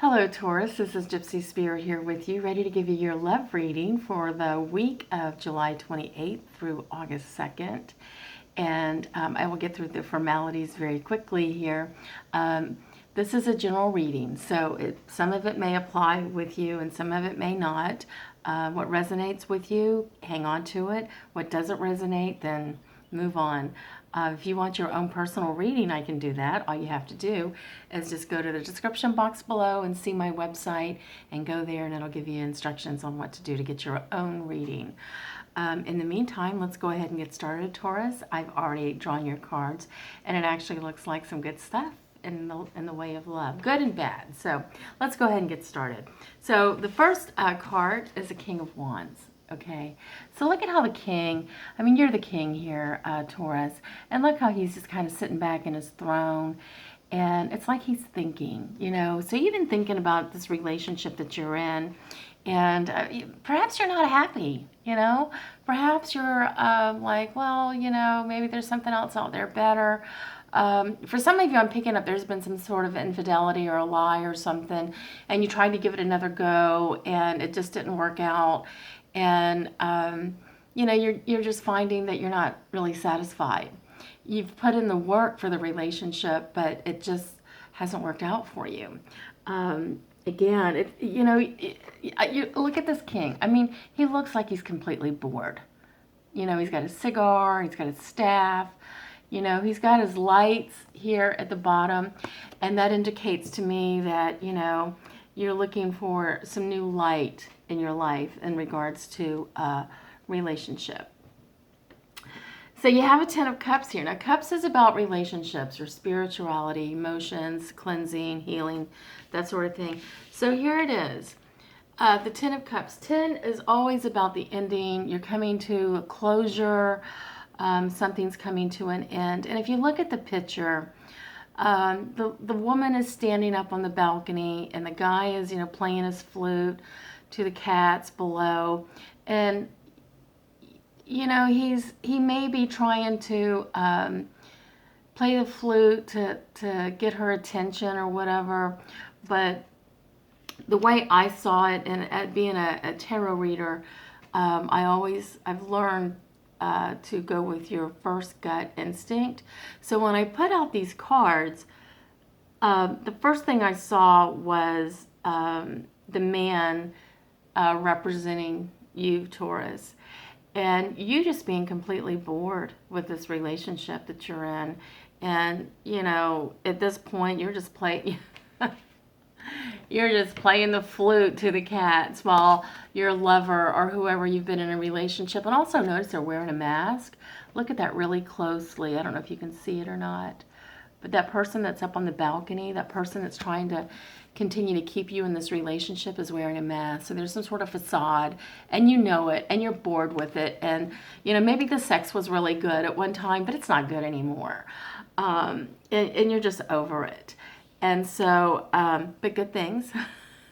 Hello, Taurus. This is Gypsy Spirit here with you, ready to give you your love reading for the week of July 28th through August 2nd. And I will get through the formalities very quickly here. This is a general reading, so some of it may apply with you and some of it may not. What resonates with you, hang on to it. What doesn't resonate, then move on. If you want your own personal reading, I can do that. All you have to do is just go to the description box below and see my website and go there, and it'll give you instructions on what to do to get your own reading. In the meantime, let's go ahead and get started, Taurus. I've already drawn your cards, and it actually looks like some good stuff in the way of love, good and bad. So let's go ahead and get started. So the first card is the King of Wands. Okay, so look at how the king, you're the king here, Taurus, and look how he's just kind of sitting back in his throne, and it's like he's thinking, so you've been thinking about this relationship that you're in, and perhaps you're not happy, perhaps you're like, well, maybe there's something else out there better. For some of you, I'm picking up there's been some sort of infidelity or a lie or something, and you tried to give it another go, and it just didn't work out. And, you're just finding that you're not really satisfied. You've put in the work for the relationship, but it just hasn't worked out for you. Again, you look at this king. He looks like he's completely bored. He's got a cigar, he's got his staff, he's got his lights here at the bottom. And that indicates to me that, you're looking for some new light in your life in regards to a relationship. So you have a Ten of Cups here. Now, Cups is about relationships or spirituality, emotions, cleansing, healing, that sort of thing. So here it is. The Ten of Cups. 10 is always about the ending. You're coming to a closure. Something's coming to an end. And if you look at the picture, the woman is standing up on the balcony, and the guy is, playing his flute to the cats below, and he may be trying to play the flute to get her attention or whatever. But the way I saw it, and at being a tarot reader, I've learned to go with your first gut instinct. So when I put out these cards, the first thing I saw was the man representing you, Taurus, and you just being completely bored with this relationship that you're in. And at this point, you're just playing the flute to the cats while your lover or whoever you've been in a relationship. And also notice they're wearing a mask. Look at that really closely. I don't know if you can see it or not, but that person that's up on the balcony, that person that's trying to continue to keep you in this relationship, is wearing a mask. So there's some sort of facade, and you know it, and you're bored with it. And maybe the sex was really good at one time, but it's not good anymore. And you're just over it. And so, but good things.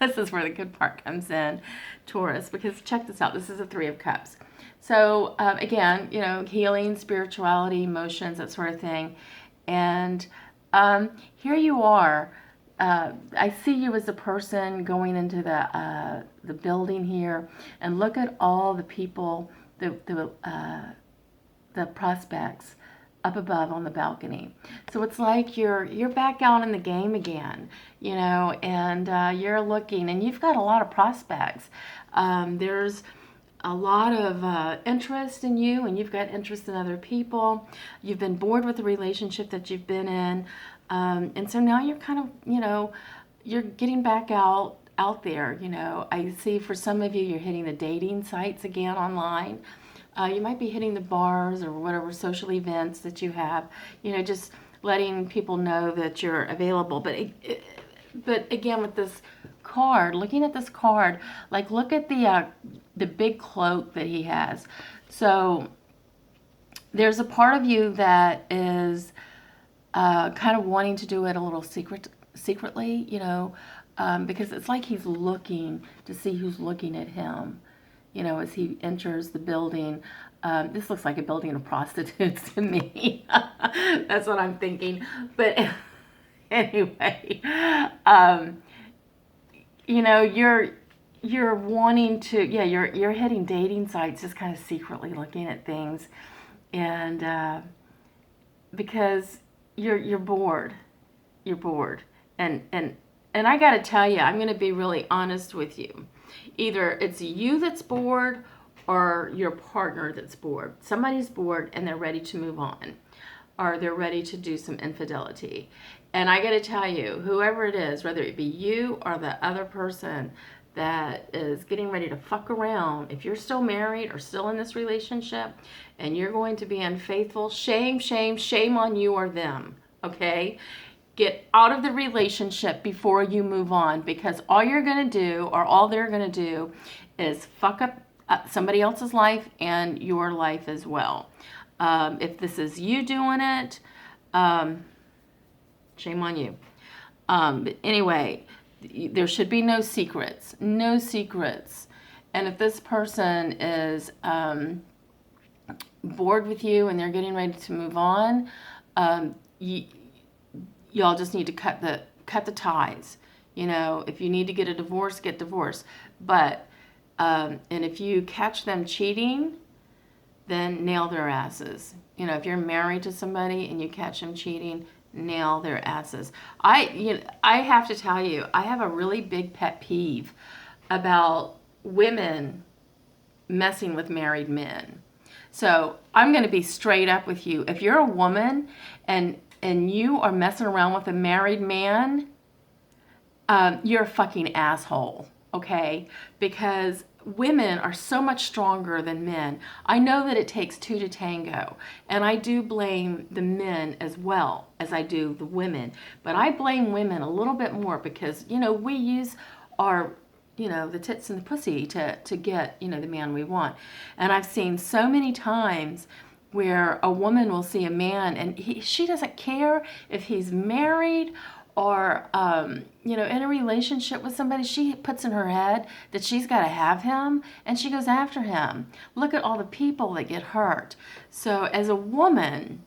This is where the good part comes in, Taurus, because check this out. This is a Three of Cups. So again, healing, spirituality, emotions, that sort of thing. And here you are. I see you as a person going into the building here, and look at all the people, the prospects up above on the balcony. So it's like you're back out in the game again, and you're looking, and you've got a lot of prospects. There's a lot of interest in you, and you've got interest in other people. You've been bored with the relationship that you've been in, and so now you're kind of, you're getting back out there. I see for some of you, you're hitting the dating sites again online. You might be hitting the bars or whatever social events that you have, just letting people know that you're available. But again, with this card, looking at this card, like look at the big cloak that he has. So there's a part of you that is kind of wanting to do it a little secretly, because it's like he's looking to see who's looking at him. As he enters the building. This looks like a building of prostitutes to me. That's what I'm thinking. But anyway, you know, you're wanting to, yeah, you're hitting dating sites, just kind of secretly looking at things, and because you're bored, you're bored, and I got to tell you, I'm going to be really honest with you. Either it's you that's bored, or your partner that's bored. Somebody's bored and they're ready to move on, or they're ready to do some infidelity. And I got to tell you, whoever it is, whether it be you or the other person that is getting ready to fuck around, if you're still married or still in this relationship and you're going to be unfaithful, shame, shame, shame on you or them, okay? Get out of the relationship before you move on, because all you're going to do, or all they're going to do, is fuck up somebody else's life and your life as well. If this is you doing it, shame on you. But anyway, there should be no secrets. No secrets. And if this person is bored with you and they're getting ready to move on, y'all just need to cut the ties. You know, if you need to get a divorce, get divorced. But and if you catch them cheating, then nail their asses. You know, if you're married to somebody and you catch them cheating, nail their asses. I have to tell you, I have a really big pet peeve about women messing with married men. So I'm going to be straight up with you. If you're a woman and you are messing around with a married man, you're a fucking asshole, okay? Because women are so much stronger than men. I know that it takes two to tango, and I do blame the men as well as I do the women. But I blame women a little bit more because, you know, we use our, you know, the tits and the pussy to get, you know, the man we want. And I've seen so many times where a woman will see a man and she doesn't care if he's married or, you know, in a relationship with somebody. She puts in her head that she's got to have him, and she goes after him. Look at all the people that get hurt. So as a woman,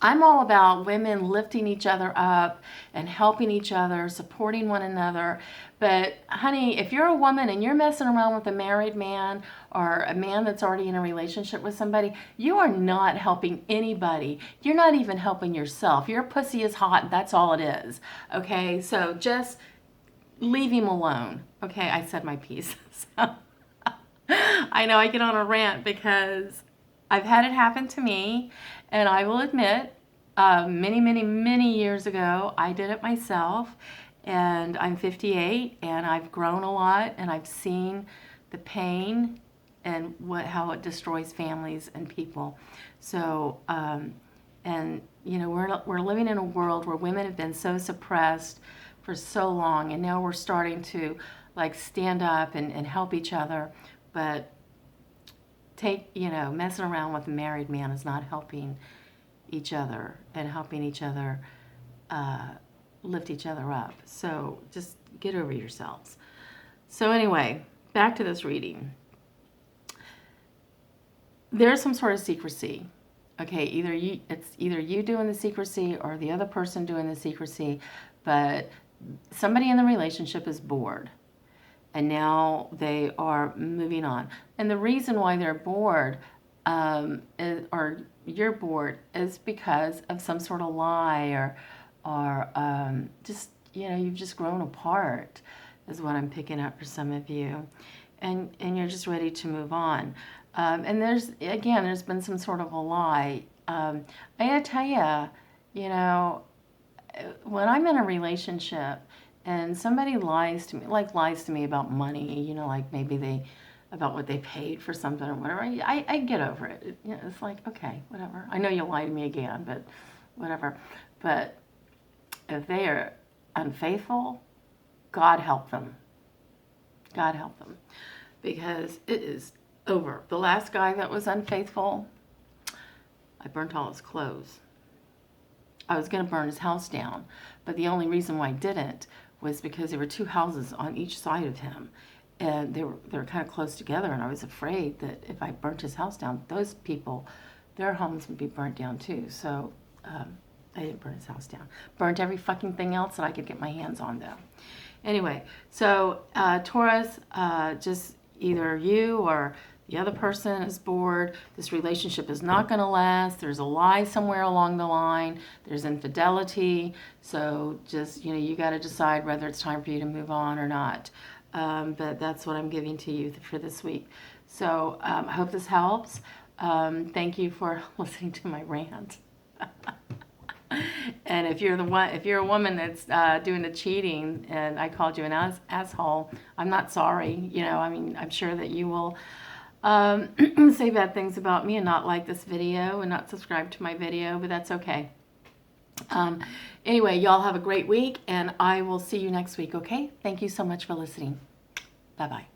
I'm all about women lifting each other up and helping each other, supporting one another. But honey, if you're a woman and you're messing around with a married man or a man that's already in a relationship with somebody, you are not helping anybody. You're not even helping yourself. Your pussy is hot. That's all it is. Okay, so just leave him alone. Okay, I said my piece. So, I know I get on a rant because I've had it happen to me, and I will admit, many, many, many years ago, I did it myself, and I'm 58, and I've grown a lot, and I've seen the pain and how it destroys families and people. So, and you know, we're living in a world where women have been so suppressed for so long, and now we're starting to like stand up and help each other, but messing around with a married man is not helping each other and helping each other lift each other up. So just get over yourselves. So anyway, back to this reading. There's some sort of secrecy. Okay, it's either you doing the secrecy or the other person doing the secrecy, but somebody in the relationship is bored. And now they are moving on. And the reason why they're bored, or you're bored, is because of some sort of lie, or just, you know, you've just grown apart, is what I'm picking up for some of you. And you're just ready to move on. And there's been some sort of a lie. I gotta tell you, you know, when I'm in a relationship, and somebody lies to me about money, you know, like maybe about what they paid for something or whatever, I get over it. You know, it's like, okay, whatever. I know you'll lie to me again, but whatever. But if they are unfaithful, God help them. God help them. Because it is over. The last guy that was unfaithful, I burnt all his clothes. I was going to burn his house down, but the only reason why I didn't was because there were two houses on each side of him, and they were kind of close together, and I was afraid that if I burnt his house down, those people, their homes would be burnt down too. So I didn't burn his house down. Burnt every fucking thing else that I could get my hands on, though. Anyway, so Taurus, just either you or the other person is bored. This relationship is not going to last. There's a lie somewhere along the line. There's infidelity. So just, you got to decide whether it's time for you to move on or not. But that's what I'm giving to you for this week. So I hope this helps. Thank you for listening to my rant. And if you're a woman that's doing the cheating, and I called you an asshole, I'm not sorry. I'm sure that you will say bad things about me and not like this video and not subscribe to my video, but that's okay. Anyway, y'all have a great week, and I will see you next week, okay? Thank you so much for listening. Bye-bye.